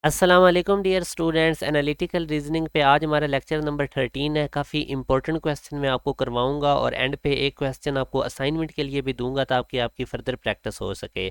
अस्सलाम वालेकुम dear students. Analytical reasoning पे आज हमारा लेक्चर नंबर 13 है। काफ़ी इंपॉर्टेंट क्वेश्चन मैं आपको करवाऊंगा और एंड पे एक क्वेश्चन आपको असाइनमेंट के लिए भी दूंगा ताकि आपकी फ़र्दर प्रैक्टिस हो सके।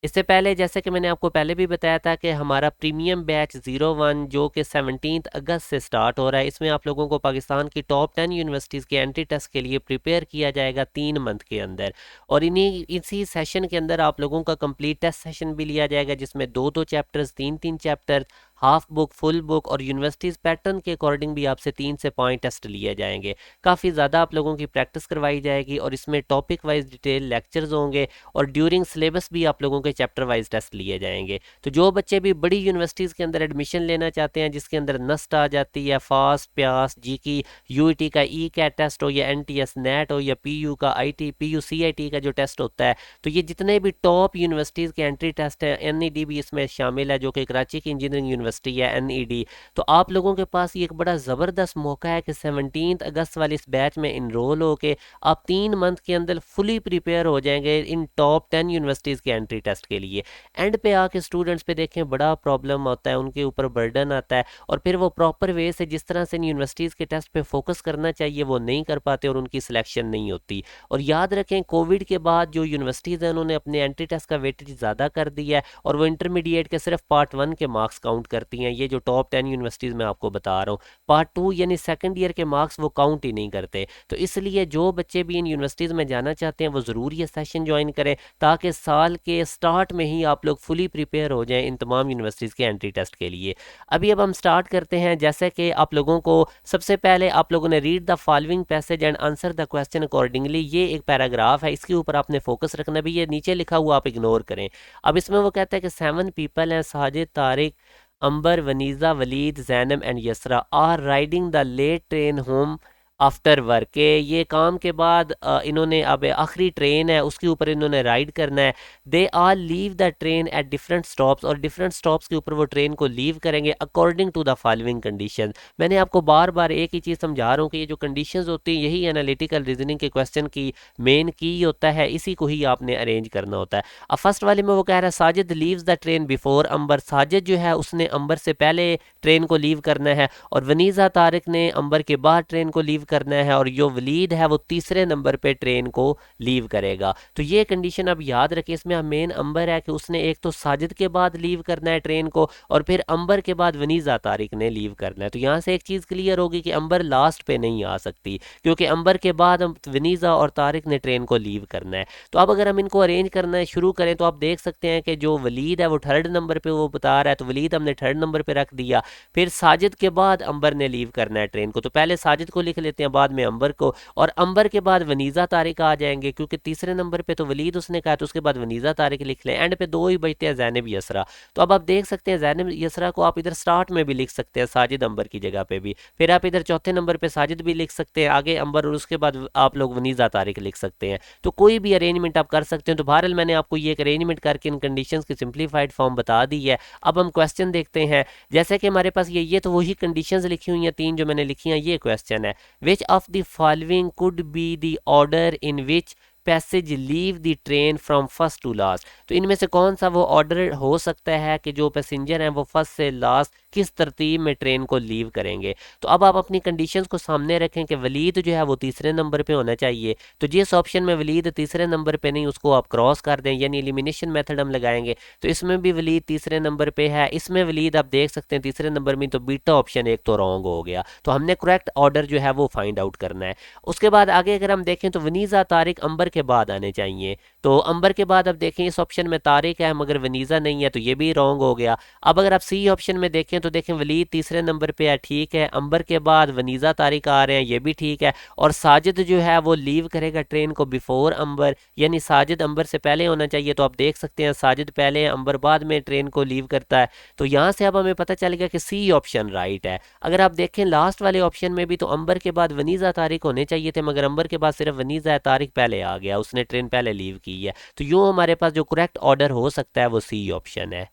इससे पहले जैसे कि मैंने आपको पहले भी बताया था कि हमारा प्रीमियम बैच 01 जो कि 17 अगस्त से स्टार्ट हो रहा है, इसमें आप लोगों को पाकिस्तान की टॉप 10 यूनिवर्सिटीज़ के एंट्री टेस्ट के लिए प्रिपेयर किया जाएगा 3 मंथ के अंदर। और इन्हीं इसी सेशन के अंदर आप लोगों का कंप्लीट टेस्ट सेशन भी लिया जाएगा जिसमें दो दो चैप्टर्स, तीन तीन chapter, half book, full book और यूनिवर्सिटीज़ पैटर्न के अकॉर्डिंग भी आपसे 3 से 5 टेस्ट लिए जाएंगे। काफ़ी ज़्यादा आप लोगों की प्रैक्टिस करवाई जाएगी और इसमें टॉपिक वाइज डिटेल लेक्चर्स होंगे और ड्यूरिंग सिलेबस भी आप लोगों के चैप्टर वाइज टेस्ट लिए जाएंगे। तो जो बच्चे भी बड़ी यूनिवर्सिटीज़ के अंदर एडमिशन लेना चाहते हैं जिसके अंदर नस्ट आ जाती है, फास्ट, प्यास, जी की, यूईटी का ई कैट टेस्ट हो या एनटीएस नेट हो या पीयू का आईटी, पीयू सीआईटी का जो टेस्ट होता है, तो ये जितने भी टॉप यूनिवर्सिटीज़ के एंट्री टेस्ट हैं, एनईडी भी इसमें शामिल है जो कि कराची की इंजीनियरिंग यूनिवर्सिटी है एनईडी। तो आप लोगों के पास ये एक बड़ा ज़बरदस्त मौका है कि 17 अगस्त वाले इस बैच में इनरोल होके आप 3 मंथ के अंदर फुली प्रिपेयर हो जाएंगे इन टॉप 10 यूनिवर्सिटीज़ के एंट्री टेस्ट के लिए। एंड पे आके स्टूडेंट्स पे देखें बड़ा प्रॉब्लम होता है, उनके ऊपर बर्डन आता है और फिर वो प्रॉपर वे से जिस तरह से इन यूनिवर्सिटीज़ के टेस्ट पे फोकस करना चाहिए वो नहीं कर पाते और उनकी सिलेक्शन नहीं होती। और याद रखें कोविड के बाद जो यूनिवर्सिटीज़ हैं उन्होंने अपने एंट्री टेस्ट का वेटेज ज़्यादा कर दिया है और वो इंटरमीडिएट के सिर्फ पार्ट 1 के मार्क्स काउंट करती हैं। ये जो टॉप 10 यूनिवर्सिटीज़ मैं आपको बता रहा हूँ, पार्ट 2 यानी सेकेंड ईयर के मार्क्स वो काउंट ही नहीं करते। तो इसलिए जो बच्चे भी इन यूनिवर्सिटीज़ में जाना चाहते हैं वो ज़रूर ये सेशन ज्वाइन करें ताकि साल के स्टार्ट में ही आप लोग फुली प्रिपेयर हो जाएं इन तमाम यूनिवर्सिटीज़ के एंट्री टेस्ट के लिए। अब हम स्टार्ट करते हैं। जैसे कि आप लोगों को सबसे पहले आप लोगों ने read the following passage and answer the question accordingly, ये एक पैराग्राफ है, इसके ऊपर आपने फोकस रखना भी। ये नीचे लिखा हुआ आप इग्नोर करें। अब इसमें वो कहता है कि 7 पीपल हैं, Sajid, Tariq, Ambar, Vaniza, Waleed, Zainab and Yusra are riding the late train home after work, के ये काम के बाद इन्होंने अब आखिरी ट्रेन है उसके ऊपर इन्होंने राइड करना है। They are leave the train at different stops, और डिफरेंट स्टॉप्स के ऊपर वो ट्रेन को लीव करेंगे according to the following condition. मैंने आपको बार बार एक ही चीज़ समझा रहा हूँ कि ये जो कंडीशंस होती हैं यही एनालिटिकल रीजनिंग के क्वेश्चन की मेन की होता है, इसी को ही आपने अरेंज करना होता है। अब फर्स्ट वाले में वो कह रहा है Sajid leaves the train before Ambar, Sajid जो है उसने अंबर से पहले ट्रेन को लीव करना है। और वनीज़ा, तारिक ने अंबर के बाद ट्रेन को लीव करना है और जो वलीद है वो तीसरे नंबर पे ट्रेन को लीव करेगा। तो ये कंडीशन अब याद रखें, इसमें मेन अंबर है कि उसने एक तो साजिद के बाद लीव करना है ट्रेन को और फिर अंबर के बाद वनीज़ा, तारिक ने लीव करना है। तो यहाँ से एक चीज़ क्लियर होगी कि अंबर लास्ट पे नहीं आ सकती क्योंकि अंबर के बाद वनीज़ा और तारिक ने ट्रेन को लीव करना है। तो अब अगर हम इनको अरेंज करना है शुरू करें तो आप देख सकते हैं कि जो वलीद है वो थर्ड नंबर पे वो बता रहा है, तो वलीद हमने थर्ड नंबर पे रख दिया। फिर साजिद के बाद अंबर ने लीव करना है ट्रेन को, तो पहले साजिद को लिख लेते हैं बाद में अंबर को, और अंबर के बाद वनीज़ा, तारिक आ जाएंगे क्योंकि तीसरे नंबर पे तो वलीद उसने कहा, तो उसके बाद वनीज़ा, तारिक लिख लें। एंड पे दो ही बचते हैं, जैनब, यसरा। तो अब आप देख सकते हैं जैनब यसरा को आप इधर स्टार्ट में भी लिख सकते हैं साजिद अंबर की जगह पे भी, फिर आप इधर चौथे नंबर पे साजिद भी लिख सकते हैं, आगे अंबर और उसके बाद आप लोग वनीज़ा, तारिक लिख सकते हैं। तो कोई भी अरेंजमेंट आप कर सकते हैं। तो बहरहाल मैंने आपको ये एक अरेंजमेंट करके इन कंडीशंस की सिंप्लीफाइड फॉर्म बता दी है। अब हम क्वेश्चन देखते हैं। जैसे कि हमारे पास ये तो वही कंडीशंस लिखी हुई हैं तीन जो मैंने लिखी हैं। ये क्वेश्चन है, which of the following could be the order in which passage leave the train from first to last. तो इनमें से कौन सा वो ऑर्डर हो सकता है कि जो पैसेंजर हैं वो फर्स्ट से लास्ट किस तरतीब में ट्रेन को लीव करेंगे। तो अब आप अपनी कंडीशंस को सामने रखें कि वलीद जो है वो तीसरे नंबर पे होना चाहिए। तो जिस ऑप्शन में वलीद तीसरे नंबर पे नहीं उसको आप क्रॉस कर दें, यानी एलिमिनेशन मेथड हम लगाएंगे। तो इसमें भी वलीद तीसरे नंबर पे है, इसमें वलीद आप देख सकते हैं तीसरे नंबर में, तो बीटा ऑप्शन एक तो रॉन्ग हो गया। तो हमने करेक्ट ऑर्डर जो है वो फाइंड आउट करना है। उसके बाद आगे अगर हम देखें तो वनीज़ा, तारिक अंबर के बाद आने चाहिए। तो अंबर के बाद अब देखें इस ऑप्शन में तारिक है मगर वनीज़ा नहीं है, तो ये भी रॉन्ग हो गया। अब अगर आप सी ऑप्शन में देखें तो देखें वलीद तीसरे नंबर पे है, ठीक है, अंबर के बाद वनीज़ा, तारिक आ रहे हैं, ये भी ठीक है। और साजिद जो है वो लीव करेगा ट्रेन को बिफोर अंबर, यानी साजिद अंबर से पहले होना चाहिए। तो आप देख सकते हैं साजिद पहले अंबर बाद में ट्रेन को लीव करता है। तो यहाँ से अब हमें पता चल गया कि सी ऑप्शन राइट है। अगर आप देखें लास्ट वाले ऑप्शन में भी तो अंबर के बाद वनीज़ा, तारिक होने चाहिए थे मगर अंबर के बाद सिर्फ वनीज़ा है, तारिक पहले आ गया, उसने ट्रेन पहले लीव की है। तो यूँ हमारे पास जो करेक्ट ऑर्डर हो सकता है वो सी ऑप्शन है।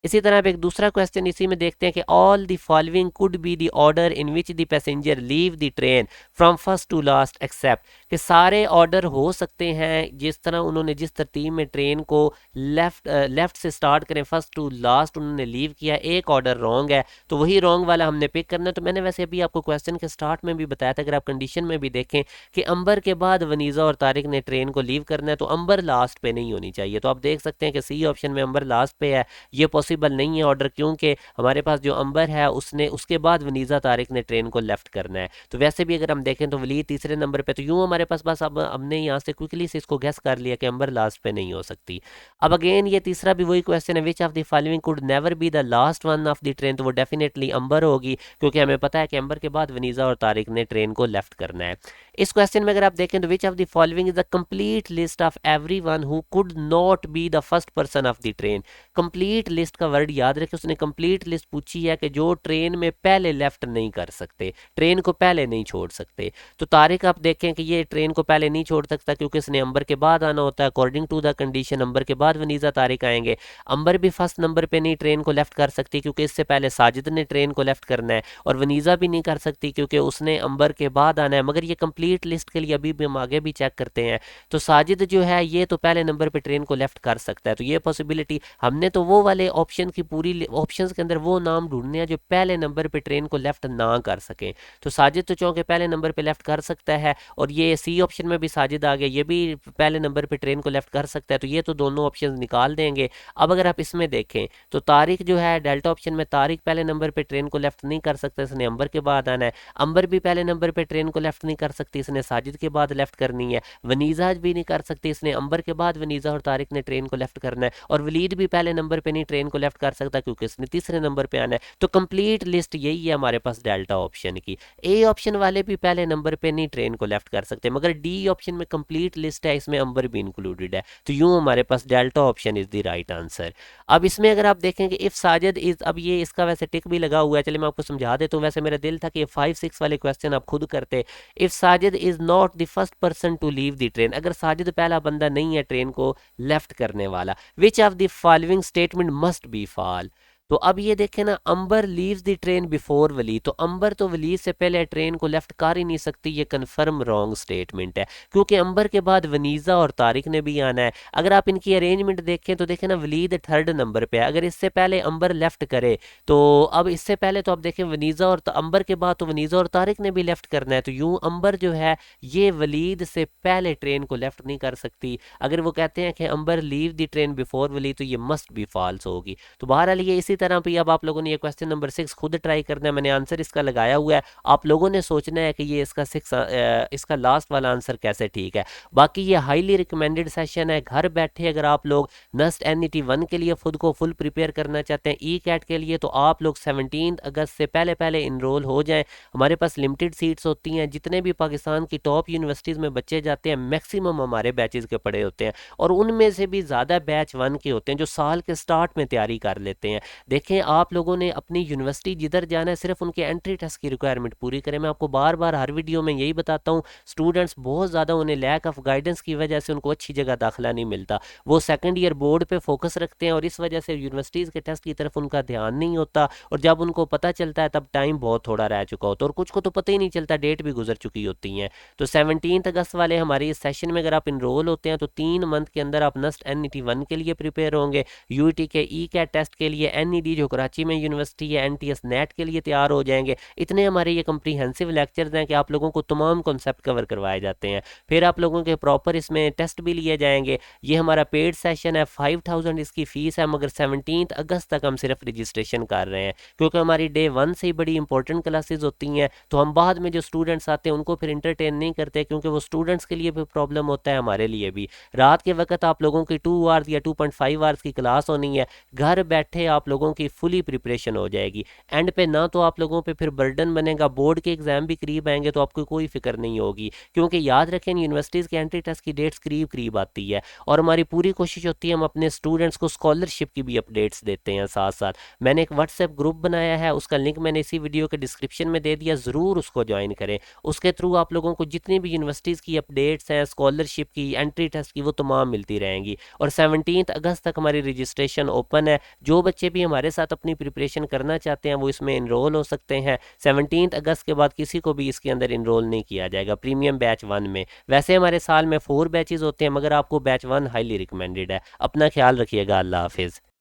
इसी तरह आप एक दूसरा क्वेश्चन इसी में देखते हैं कि all the following could be the order in which the passenger leave the train from first to last except, कि सारे ऑर्डर हो सकते हैं जिस तरह उन्होंने जिस तरतीब में ट्रेन को लेफ्ट से स्टार्ट करें फर्स्ट टू लास्ट उन्होंने लीव किया, एक ऑर्डर रॉन्ग है तो वही रॉन्ग वाला हमने पिक करना है। तो मैंने वैसे अभी आपको क्वेश्चन के स्टार्ट में भी बताया था, अगर आप कंडीशन में भी देखें कि अंबर के बाद वनीज़ा और तारिक ने ट्रेन को लीव करना है तो अंबर लास्ट पे नहीं होनी चाहिए। तो आप देख सकते हैं कि सी ऑप्शन में अंबर लास्ट पे है, ये पॉसिबल नहीं है ऑर्डर, क्योंकि हमारे पास जो अंबर है उसने उसके बाद वनीज़ा तारिक ने ट्रेन को लेफ्ट करना है। तो वैसे भी अगर हम देखें तो वलीद तीसरे नंबर पे, तो यूं हमारे पास बस अब हमने यहाँ से क्विकली से इसको गेस कर लिया कि अंबर लास्ट पे नहीं हो सकती। अब अगेन ये तीसरा भी वही क्वेश्चन है, which of the following could never be the last one of the train, तो वो डेफिनेटली अंबर होगी, क्योंकि हमें पता है कि अंबर के बाद वनीज़ा और तारिक ने ट्रेन को लेफ्ट करना है। इस क्वेश्चन में अगर आप देखें तो विच of the following is the complete list of everyone who could not be the first person of the train. Complete list का वर्ड याद रखें, उसने कंप्लीट लिस्ट पूछी है कि जो ट्रेन में पहले लेफ्ट नहीं कर सकते, ट्रेन को पहले नहीं छोड़ सकते। तो तारिक आप देखें कि ये ट्रेन को पहले नहीं छोड़ सकता क्योंकि इसने अंबर के बाद आना होता है, अकॉर्डिंग टू द कंडीशन अंबर के बाद वनीज़ा तारिक आएंगे। अंबर भी फर्स्ट नंबर पे नहीं ट्रेन को लेफ्ट कर सकती क्योंकि इससे पहले साजिद ने ट्रेन को लेफ्ट करना है, और वनीज़ा भी नहीं कर सकती क्योंकि उसने अंबर के बाद आना है। मगर ये कंप्लीट लिस्ट के लिए अभी भी हम आगे भी चेक करते हैं, तो साजिद जो है ये तो पहले नंबर पे ट्रेन को लेफ्ट कर सकता है। तो ये पॉसिबिलिटी हमने तो वो वाले ऑप्शन की पूरी ऑप्शंस के अंदर वो नाम ढूंढने हैं जो पहले नंबर पे ट्रेन को लेफ्ट ना कर सकें। तो साजिद तो चूंकि पहले नंबर पे लेफ्ट कर सकता है, और ये सी ऑप्शन में भी साजिद आ गया, ये भी पहले नंबर पे ट्रेन को लेफ्ट कर सकता है, तो ये तो दोनों ऑप्शन निकाल देंगे। अब अगर आप इसमें देखें तो तारिक जो है डेल्टा ऑप्शन में, तारिक पहले नंबर पे ट्रेन को लेफ्ट नहीं कर सकता, इसने अंबर के बाद आना है। अंबर भी पहले नंबर पे ट्रेन को लेफ्ट नहीं कर सकती, इसने साजिद के बाद लेफ्ट करनी है। वनीज़ा भी नहीं कर सकती, इसने अंबर के बाद वनीज़ा और तारिक ने ट्रेन को लेफ्ट करना है। और वलीद भी पहले नंबर पे नहीं ट्रेन को लेफ्ट कर सकता क्योंकि इसने तीसरे नंबर पे आना है। तो कंप्लीट लिस्ट यही है हमारे पास डेल्टा ऑप्शन की। ए ऑप्शन वाले भी पहले नंबर पे नहीं ट्रेन को लेफ्ट कर सकते, मगर डी ऑप्शन में कंप्लीट लिस्ट है, इसमें अंबर भी इंक्लूडेड है। तो यूं हमारे पास delta option is the right answer. अब इसमें अगर आप देखेंगे इफ साजिद इज, अब ये इसका वैसे टिक भी लगा हुआ है, चलिए मैं आपको समझा देता हूँ। वैसे मेरा दिल था कि 5-6 वाले क्वेश्चन आप खुद करते। If Sajid is not the first person to leave the train, अगर साजिद पहला बंदा नहीं है ट्रेन को लेफ्ट करने वाला, विच of the following statement must be fall. तो अब ये देखें ना, अंबर लीव्स द ट्रेन बिफोर वली, तो अंबर तो वली से पहले ट्रेन को लेफ्ट कर ही नहीं सकती, ये कन्फर्म रॉन्ग स्टेटमेंट है, क्योंकि अंबर के बाद वनीज़ा और तारिक ने भी आना है। अगर आप इनकी अरेंजमेंट देखें तो देखें ना, वलीद थर्ड नंबर पे है, अगर इससे पहले अंबर लेफ्ट करे तो अब इससे पहले तो आप देखें वनीज़ा और अंबर के बाद तो वनीज़ा और तारिक ने भी लेफ्ट करना है, तो यूं अंबर जो है ये वलीद से पहले ट्रेन को लेफ्ट नहीं कर सकती। अगर वो कहते हैं कि अंबर लीव द ट्रेन बिफोर वली, तो ये मस्ट बी फॉल्स होगी। तो बहरहाल ये इसी तरह भी अब आप लोगों ने ये क्वेश्चन नंबर 6 खुद ट्राई करना है, मैंने आंसर इसका लगाया हुआ है, आप लोगों ने सोचना है कि ये इसका इसका लास्ट वाला आंसर कैसे ठीक है। बाकी ये हाईली रिकमेंडेड सेशन है, घर बैठे अगर आप लोग नस्ट NET 1 के लिए खुद को फुल प्रिपेयर करना चाहते हैं, ECAT के लिए, तो आप लोग 17 अगस्त से पहले पहले इनरोल हो जाएं। हमारे पास लिमिटेड सीट्स होती हैं, जितने भी पाकिस्तान की टॉप यूनिवर्सिटीज़ में बच्चे जाते हैं मैक्सिमम हमारे बैचेज़ के पढ़े होते हैं, और उनमें से भी ज़्यादा बैच 1 के होते हैं जो साल के स्टार्ट में तैयारी कर लेते हैं। देखें आप लोगों ने अपनी यूनिवर्सिटी जिधर जाना है सिर्फ उनके एंट्री टेस्ट की रिक्वायरमेंट पूरी करें। मैं आपको बार बार हर वीडियो में यही बताता हूँ, स्टूडेंट्स बहुत ज़्यादा उन्हें लैक ऑफ गाइडेंस की वजह से उनको अच्छी जगह दाखिला नहीं मिलता, वो सेकंड ईयर बोर्ड पे फोकस रखते हैं और इस वजह से यूनिवर्सिटीज़ के टेस्ट की तरफ उनका ध्यान नहीं होता, और जब उनको पता चलता है तब टाइम बहुत थोड़ा रह चुका होता है, और कुछ को तो पता ही नहीं चलता, डेट भी गुजर चुकी होती हैं। तो 17 अगस्त वाले हमारे इस सेशन में अगर आप इनरोल होते हैं तो 3 मंथ के अंदर आप नस्ट NET 1 के लिए प्रिपेयर होंगे, UET के ECAT टेस्ट के लिए, NED जो कराची में यूनिवर्सिटी है NTS नेट के लिए तैयार हो जाएंगे। इतने हमारे ये कम्प्रीहेंसिव लेक्चर्स हैं कि आप लोगों को तमाम कॉन्सेप्ट कवर करवाए जाते हैं, फिर आप लोगों के प्रॉपर इसमें टेस्ट भी लिए जाएंगे। ये हमारा पेड सेशन है, 5000 इसकी फ़ीस है, मगर 17 अगस्त तक हम सिर्फ रजिस्ट्रेशन कर रहे हैं क्योंकि हमारी डे 1 से ही बड़ी इंपॉर्टेंट क्लासेज होती हैं, तो हम बाद में जो स्टूडेंट्स आते हैं उनको फिर इंटरटेन नहीं करते, क्योंकि वो स्टूडेंट्स के लिए भी प्रॉब्लम होता है, हमारे लिए भी। रात के वक्त आप लोगों की 2 आवर्स या 2.5 आवर्स की क्लास होनी है, घर बैठे आप लोगों की फुली प्रिपरेशन हो जाएगी। एंड पे ना तो आप लोगों पे फिर बर्डन बनेगा, बोर्ड के एग्जाम भी करीब आएंगे तो आपको कोई फिक्र नहीं होगी, क्योंकि याद रखें यूनिवर्सिटीज़ के एंट्री टेस्ट की डेट्स करीब करीब आती है, और हमारी पूरी कोशिश होती है हम अपने स्टूडेंट्स को स्कॉलरशिप की भी अपडेट्स देते हैं साथ साथ। मैंने एक व्हाट्सएप ग्रुप बनाया है, उसका लिंक मैंने इसी वीडियो के डिस्क्रिप्शन में दे दिया, ज़रूर उसको ज्वाइन करें। उसके थ्रू आप लोगों को जितनी भी यूनिवर्सिटीज़ की अपडेट्स हैं, स्कॉलरशिप की, एंट्री टेस्ट की, वो तमाम मिलती रहेंगी। और 17 अगस्त तक हमारी रजिस्ट्रेशन ओपन है, जो बच्चे भी हमारे साथ अपनी प्रिपरेशन करना चाहते हैं वो इसमें इनरोल हो सकते हैं। 17 अगस्त के बाद किसी को भी इसके अंदर इनरोल नहीं किया जाएगा प्रीमियम बैच 1 में। वैसे हमारे साल में 4 बैचेस होते हैं, मगर आपको बैच 1 हाईली रिकमेंडेड है। अपना ख्याल रखिएगा। अल्लाह हाफिज़।